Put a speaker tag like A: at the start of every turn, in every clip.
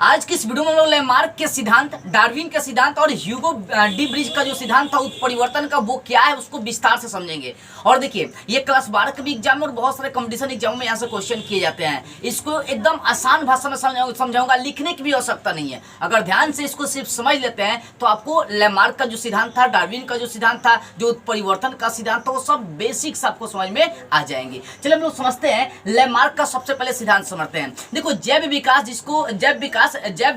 A: आज की इस वीडियो में हम लोग लैमार्क के सिद्धांत, डार्विन के सिद्धांत और ह्यूगो डी ब्रिज का जो सिद्धांत था उत्परिवर्तन का, वो क्या है उसको विस्तार से समझेंगे। और देखिए, ये क्लास 12 के भी एग्जाम में और बहुत सारे कंपटीशन एग्जाम में यहाँ से क्वेश्चन किए जाते हैं। इसको एकदम आसान भाषा में समझाऊंगा, लिखने की भी आवश्यकता नहीं है। अगर ध्यान से इसको सिर्फ समझ लेते हैं तो आपको लैमार्क का जो सिद्धांत था, डार्विन का जो सिद्धांत था, जो उत्परिवर्तन का सिद्धांत था, वो सब बेसिक्स आपको समझ में आ जाएंगे। चलिए हम लोग समझते हैं लैमार्क का सबसे पहले सिद्धांत समझते हैं। देखो, जैव विकास, जिसको जैव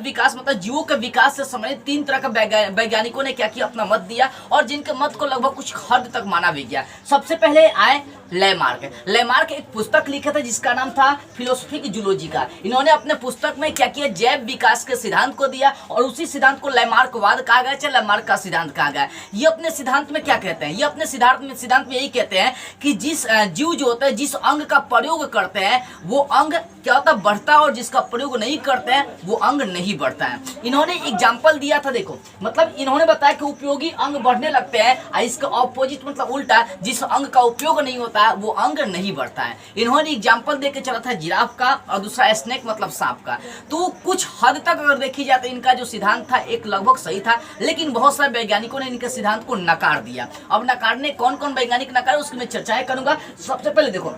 A: विकास मतलब जीवों के विकास से संबंधित 3 तरह के वैज्ञानिकों ने क्या किया, अपना मत दिया और जिनके मत को लगभग कुछ हद तक माना भी गया। सबसे पहले आए लैमार्क एक पुस्तक लिखा था जिसका नाम था फिलोसफी जूलॉजी का। इन्होंने अपने पुस्तक में क्या किया, जैव विकास के सिद्धांत को दिया और उसी सिद्धांत को लैमार्कवाद कहा गया, चाहे लैमार्क का सिद्धांत कहा गया। ये अपने सिद्धांत में क्या कहते हैं, ये अपने सिद्धांत में यही कहते हैं कि जिस जीव जो होता है, जिस अंग का प्रयोग करते हैं वो अंग क्या होता है, बढ़ता है, और जिसका प्रयोग नहीं करते हैं वो अंग नहीं बढ़ता है। इन्होंने एग्जाम्पल दिया था, देखो मतलब इन्होंने बताया कि उपयोगी अंग बढ़ने लगते हैं, इसका ऑपोजिट मतलब उल्टा, जिस अंग का उपयोग नहीं होता है वो अंग नहीं बढ़ता है। इन्होंने एग्जाम्पल देके चला था जिराफ का और दूसरा स्नेक मतलब सांप का। तो कुछ हद तक अगर देखी जाए तो इनका जो सिद्धांत था एक लगभग सही था, लेकिन बहुत सारे वैज्ञानिकों ने इनके सिद्धांत को नकार दिया। अब नकारने कौन कौन वैज्ञानिक नकारे उसकी मैं चर्चाएं करूंगा। सबसे पहले देखो,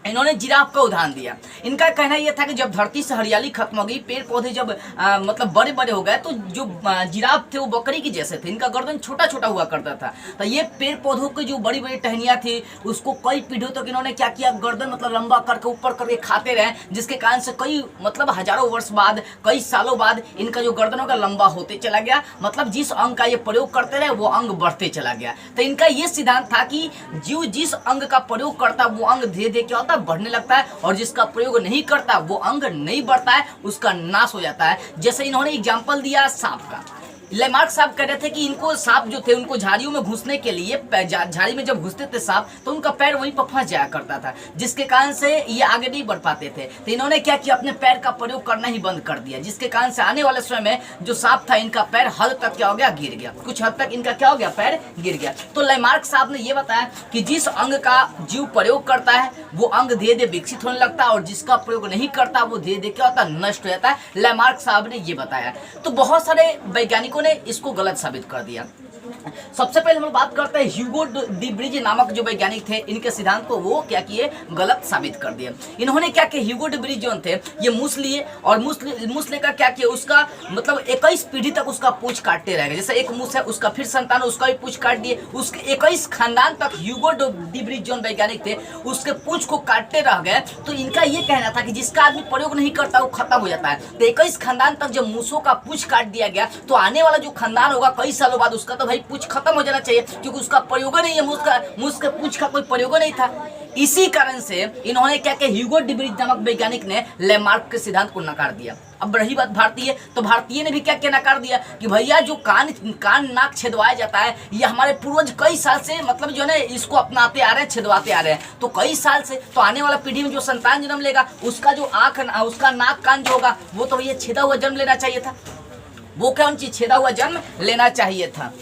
A: इन्होंने जिराफ का उदाहरण दिया। इनका कहना यह था कि जब धरती से हरियाली खत्म हो गई, पेड़ पौधे जब मतलब बड़े बड़े हो गए, तो जो जिराफ थे वो बकरी की जैसे थे, इनका गर्दन छोटा छोटा हुआ करता था। तो ये पेड़ पौधों की जो बड़ी बड़ी टहनियाँ थी उसको कई पीढ़ियों तक इन्होंने क्या किया, गर्दन मतलब लंबा करके ऊपर करके खाते रहे, जिसके कारण से कई मतलब हजारों वर्ष बाद, कई सालों बाद इनका जो गर्दनों का लंबा होते चला गया। मतलब जिस अंग का ये प्रयोग करते रहे वो अंग बढ़ते चला गया। तो इनका ये सिद्धांत था कि जीव जिस अंग का प्रयोग करता वो अंग धीरे धीरे क्या बढ़ने लगता है, और जिसका प्रयोग नहीं करता वो अंग नहीं बढ़ता है, उसका नाश हो जाता है। जैसे इन्होंने एग्जांपल दिया सांप का। लैमार्क साहब कह रहे थे कि इनको सांप जो थे उनको झाड़ियों में घुसने के लिए, झाड़ी में जब घुसते थे सांप तो उनका पैर वहीं पर फंस जाया करता था, जिसके कारण से ये आगे नहीं बढ़ पाते थे। तो इन्होंने क्या किया, अपने पैर का प्रयोग करना ही बंद कर दिया, जिसके कारण से आने वाले समय में जो सांप था इनका पैर हद तक क्या हो गया, गिर गया। कुछ हद तक इनका क्या हो गया, पैर गिर गया। तो लैमार्क साहब ने यह बताया कि जिस अंग का जीव प्रयोग करता है वो अंग धीरे धीरे विकसित होने लगता है, और जिसका प्रयोग नहीं करता वो धीरे धीरे क्या होता है, नष्ट हो जाता है। लैमार्क साहब ने ये बताया। तो बहुत सारे वैज्ञानिकों ने इसको गलत साबित कर दिया। सबसे पहले हम लोग बात करते हैं ह्यूगो डी ब्रिज नामक जो वैज्ञानिक थे, इनके सिद्धांत को वो क्या किए, गलत साबित कर दिए। इन्होंने क्या किया, ह्यूगो डी ब्रिज जो थे ये मूस लिए, और मूस लेकर क्या किया, उसका मतलब 21 पीढ़ी तक उसका पूंछ काटते रहेगा। जैसे एक मूस है, उसका फिर संतान, उसका भी पूंछ काट दिए, उसके 21 खानदान तक ह्यूगो डी ब्रिज जो वैज्ञानिक थे उसके पूंछ को काटते रह गए। तो इनका ये कहना था कि जिसका आदमी प्रयोग नहीं करता वो खत्म हो जाता है। तो 21 खानदान तक जब मूसों का पूंछ काट दिया गया तो आने वाला जो खानदान होगा कई सालों बाद उसका तो भाई पूंछ खत्म हो जाना चाहिए, क्योंकि उसका प्रयोग नहीं है, मूस के पूंछ का कोई प्रयोग नहीं था। इसी कारण से इन्होंने क्या किया, ह्यूगो डी ब्रिज नामक वैज्ञानिक ने लैमार्क के सिद्धांत को नकार दिया। अब रही बात भारतीय, तो भारतीय ने भी क्या किया, नकार दिया कि भैया जो कान नाक छेदवाया जाता है ये हमारे पूर्वज कई साल से मतलब जो है ना इसको अपनाते आ रहे हैं, छेदवाते आ रहे हैं। तो कई साल से, तो आने वाला पीढ़ी में जो संतान जन्म लेगा उसका जो आंख, उसका नाक कान जो होगा वो तो भैया छेदा हुआ जन्म लेना चाहिए था। वो कौन चीज, छेदा हुआ जन्म लेना चाहिए था।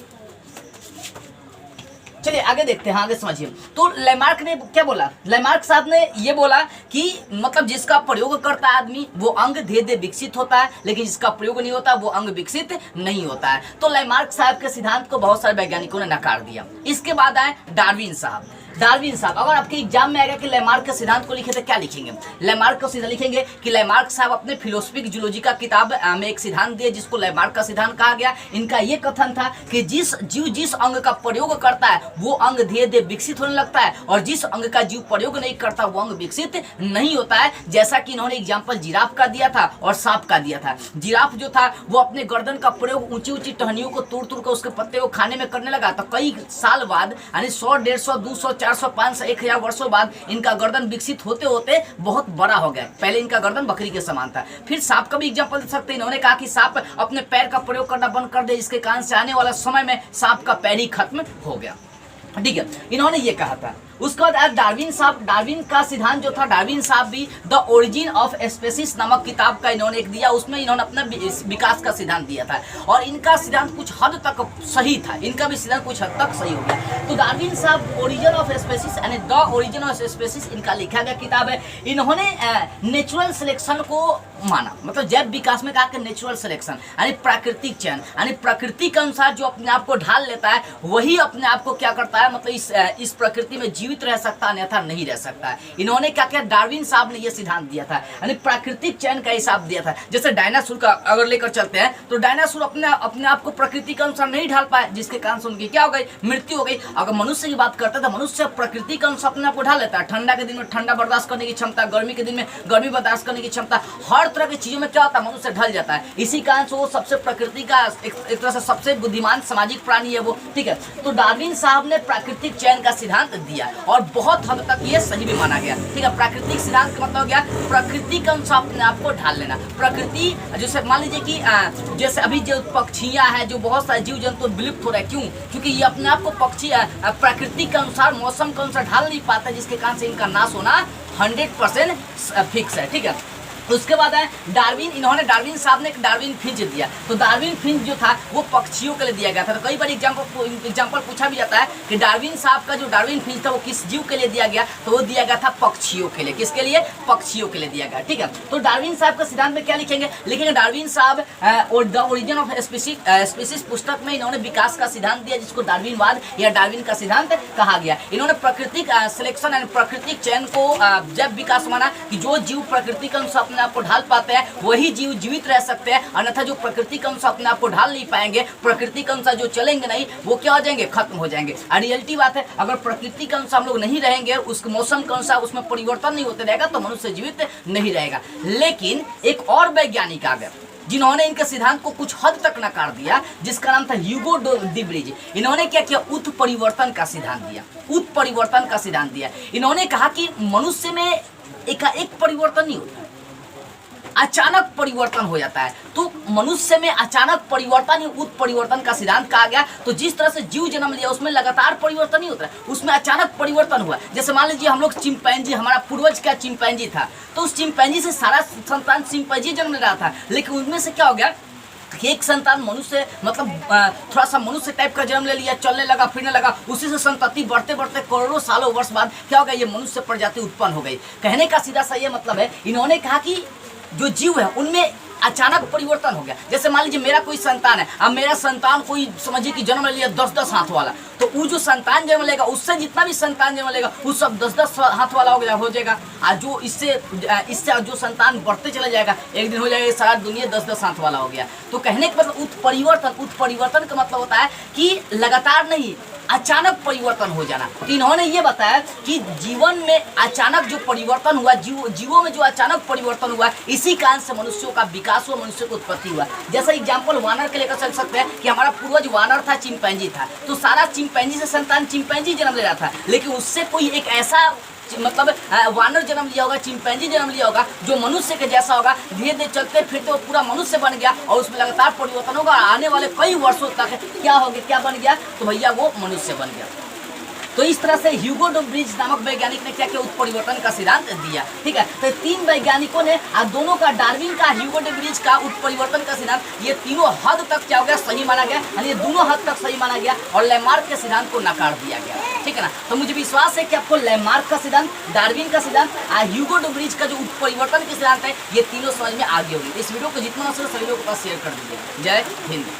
A: चलिए आगे देखते हैं, आगे समझिए। तो लैमार्क ने क्या बोला, लैमार्क साहब ने ये बोला कि मतलब जिसका प्रयोग करता है आदमी वो अंग धीरे धीरे विकसित होता है, लेकिन जिसका प्रयोग नहीं होता वो अंग विकसित नहीं होता है। तो लैमार्क साहब के सिद्धांत को बहुत सारे वैज्ञानिकों ने नकार दिया। इसके बाद आए डार्विन साहब। अगर आपके एग्जाम में आएगा कि लैमार्क के सिद्धांत को लिखे तो क्या लिखेंगे, लैमार्क का सिद्धांत लिखेंगे कि लैमार्क साहब अपने फिलोसफी जूलॉजी का किताब में एक सिद्धांत दिए जिसको लैमार्क का सिद्धांत कहा गया। इनका ये कथन था कि जिस जीव जिस अंग का प्रयोग करता है वो अंग धीरे धीरे विकसित होने लगता है, और जिस अंग का जीव प्रयोग नहीं करता वो अंग विकसित नहीं होता है। जैसा कि इन्होंने एग्जाम्पल जिराफ का दिया था और सांप का दिया था। जिराफ जो था वो अपने गर्दन का प्रयोग ऊंची ऊंची टहनियों को तोड़ तोड़ कर उसके पत्ते को खाने में करने लगा। तो कई साल बाद यानी 100, 150, 200, 400, 500, 1000 वर्षों बाद इनका गर्दन विकसित होते होते बहुत बड़ा हो गया। पहले इनका गर्दन बकरी के समान था। फिर सांप का भी एग्जांपल दे सकते हैं। इन्होंने कहा कि सांप अपने पैर का प्रयोग करना बंद कर दे, जिसके कारण से आने वाला समय में सांप का पैर ही खत्म हो गया। ठीक है, इन्होंने ये कहा था। उसके बाद डार्विन का सिद्धांत जो था, डार्विन साहब भी द ओरिजिन ऑफ स्पेसीज नामक किताब का इन्होंने एक दिया, उसमें इन्होंने अपना विकास का सिद्धांत दिया था और इनका सिद्धांत कुछ हद तक सही था, इनका भी सिद्धांत कुछ हद तक सही हो गया। तो डार्विन साहब ओरिजिन ऑफ स्पेसीज यानी द ओरिजिन ऑफ स्पेसीज इनका लिखा गया किताब है। इन्होंने नेचुरल सिलेक्शन को माना, मतलब जैव विकास में कहा कि नेचुरल सिलेक्शन यानी प्राकृतिक चयन, यानी प्रकृति के अनुसार जो अपने आप को ढाल लेता है वही अपने आप को क्या करता है, मतलब इस प्रकृति में जीवित रह सकता है, अन्यथा नहीं रह सकता है। इन्होंने क्या किया, डार्विन साहब ने यह सिद्धांत दिया था, यानी प्राकृतिक चयन का हिसाब दिया था। जैसे डायनासोर का अगर लेकर चलते हैं तो डायनासोर अपने आप को प्रकृति के अनुसार नहीं ढाल पाए, जिसके कारण से उनकी क्या हो गई, मृत्यु हो गई। अगर मनुष्य की बात करते हैं तो मनुष्य प्रकृति के अनुसार अपने आप को ढाल लेता है, ठंडा के दिन में ठंडा बर्दाश्त करने की क्षमता, गर्मी के दिन में गर्मी बर्दाश्त करने की क्षमता, हर तरह की चीजों में क्या होता है, मनुष्य ढल जाता है। इसी कारण से वो सबसे प्रकृति का एक तरह से सबसे बुद्धिमान सामाजिक प्राणी है वो, ठीक है। तो डार्विन साहब ने प्राकृतिक चयन का सिद्धांत दिया और बहुत हद तक ये सही भी माना गया, ठीक है। प्राकृतिक सिद्धांत का मतलब हो गया प्रकृति के अनुसार अपने आप को ढाल लेना। प्रकृति जैसे मान लीजिए कि जैसे अभी जो पक्षियां हैं, जो बहुत सारे जीव जंतु विलुप्त हो रहे हैं, क्यों? क्योंकि ये अपने आप को पक्षी प्रकृति के अनुसार, मौसम के अनुसार ढाल नहीं पाते, जिसके कारण से इनका नाश होना 100% फिक्स है, ठीक है। उसके बाद है डार्विन साहब ने एक डार्विन फिंच दिया। तो डार्विन फिंच जो था वो पक्षियों के लिए दिया गया था। तो कई बार एग्जाम्पल पूछा भी जाता है कि डार्विन साहब का जो डार्विन फिंच था वो किस जीव के लिए दिया गया, तो वो दिया गया था पक्षियों के लिए। किसके लिए? पक्षियों के लिए दिया गया, ठीक है। तो डार्विन साहब का सिद्धांत में क्या लिखेंगे डार्विन साहब और द ओरिजिन ऑफ स्पीसीज पुस्तक में इन्होंने विकास का सिद्धांत दिया, जिसको डार्विनवाद या डार्विन का सिद्धांत कहा गया। इन्होंने प्राकृतिक सिलेक्शन एंड प्राकृतिक चयन को जब विकास माना कि जो जीव प्रकृति के अनुसार अपने आप को ढाल पाते हैं वही जीव जीवित रह सकते हैं, अन्यथा जो प्रकृति के अनुसार अपने आप को ढाल नहीं पाएंगे, प्रकृति के अनुसार जो चलेंगे नहीं, वो क्या हो जाएंगे, खत्म हो जाएंगे। और रियलिटी बात है, अगर प्रकृति के अनुसार हम लोग नहीं रहेंगे, उस मौसम के अनुसार उसमें परिवर्तन नहीं होते रहेगा, तो मनुष्य जीवित नहीं रहेगा। लेकिन एक और वैज्ञानिक आ गए जिन्होंने इनके सिद्धांत को कुछ हद तक नकार दिया, जिसका नाम था ह्यूगो डी ब्रिज। इन्होंने क्या किया, उत्परिवर्तन का सिद्धांत दिया, उत्परिवर्तन का सिद्धांत दिया। इन्होंने कहा कि मनुष्य में एक परिवर्तन नहीं होता, अचानक परिवर्तन हो जाता है। तो मनुष्य में अचानक परिवर्तन ही उत्परिवर्तन का सिद्धांत कहा गया। तो जिस तरह से जीव जन्म लिया उसमें लगातार परिवर्तन नहीं होता है, उसमें अचानक परिवर्तन हुआ। जैसे मान लीजिए हम लोग चिंपैंजी, हमारा पूर्वज क्या चिंपैंजी था, तो उस चिंपैंजी से सारा संतान चिंपैंजी जन्म ले रहा था, लेकिन उनमें से क्या हो गया, एक संतान मनुष्य मतलब थोड़ा सा मनुष्य टाइप का जन्म ले लिया, चलने लगा, फिरने लगा, उसी से संतति बढ़ते बढ़ते करोड़ों सालों वर्ष बाद क्या हो गया, ये मनुष्य प्रजाति उत्पन्न हो गई। कहने का सीधा सा ये मतलब है, इन्होंने कहा कि जो जीव है उनमें अचानक परिवर्तन हो गया। जैसे मान लीजिए मेरा कोई संतान है, अब मेरा संतान कोई समझिए कि जन्म ले लिया 10-10 हाथ वाला, तो वो जो संतान जन्म लेगा उससे जितना भी संतान जन्म लेगा वो सब 10-10 हाथ वाला हो जाएगा। और जो इससे जो संतान बढ़ते चला जाएगा, एक दिन हो जाएगा सारा दुनिया 10-10 हाथ वाला हो गया। तो कहने का मतलब उत्परिवर्तन का मतलब होता है कि लगातार नहीं, अचानक परिवर्तन हो जाना। तो इन्होंने ये बताया कि जीवन में अचानक जो परिवर्तन हुआ, जीवों में जो अचानक परिवर्तन हुआ, इसी कारण से मनुष्यों का विकास हुआ, मनुष्य को उत्पत्ति हुआ। जैसा एग्जाम्पल वानर के लेकर चल सकते हैं कि हमारा पूर्वज वानर था, चिंपैंजी था, तो सारा चिंपैंजी से संतान चिंपैंजी जन्म ले रहा था, लेकिन उससे कोई एक ऐसा मतलब वानर जन्म लिया होगा, चिंपैंजी जन्म लिया होगा जो मनुष्य के जैसा होगा, धीरे धीरे चलते फिरते वो पूरा मनुष्य बन गया और उसमें लगातार परिवर्तन होगा। आने वाले कई वर्षों तक क्या हो गया, क्या बन गया, तो भैया वो मनुष्य बन गया। तो इस तरह से ह्यूगो डी ब्रिज नामक वैज्ञानिक ने क्या किया, उत्परिवर्तन का सिद्धांत दिया, ठीक है। तो तीन वैज्ञानिकों ने दोनों का, डार्विन का, ह्यूगो डी ब्रिज का उत्परिवर्तन का सिद्धांत, ये तीनों हद तक क्या हो गया, सही माना गया, यानी ये दोनों हद तक सही माना गया और लैमार्क के सिद्धांत को नकार दिया गया, ठीक है ना। तो मुझे विश्वास है कि आपको लैमार्क का सिद्धांत, डार्विन का सिद्धांत और ह्यूगो डी ब्रिज का जो उत्परिवर्तन के सिद्धांत है, ये तीनों समझ में आ गई होगी। इस वीडियो को जितना सभी लोगों के पास शेयर कर दीजिए। जय हिंद।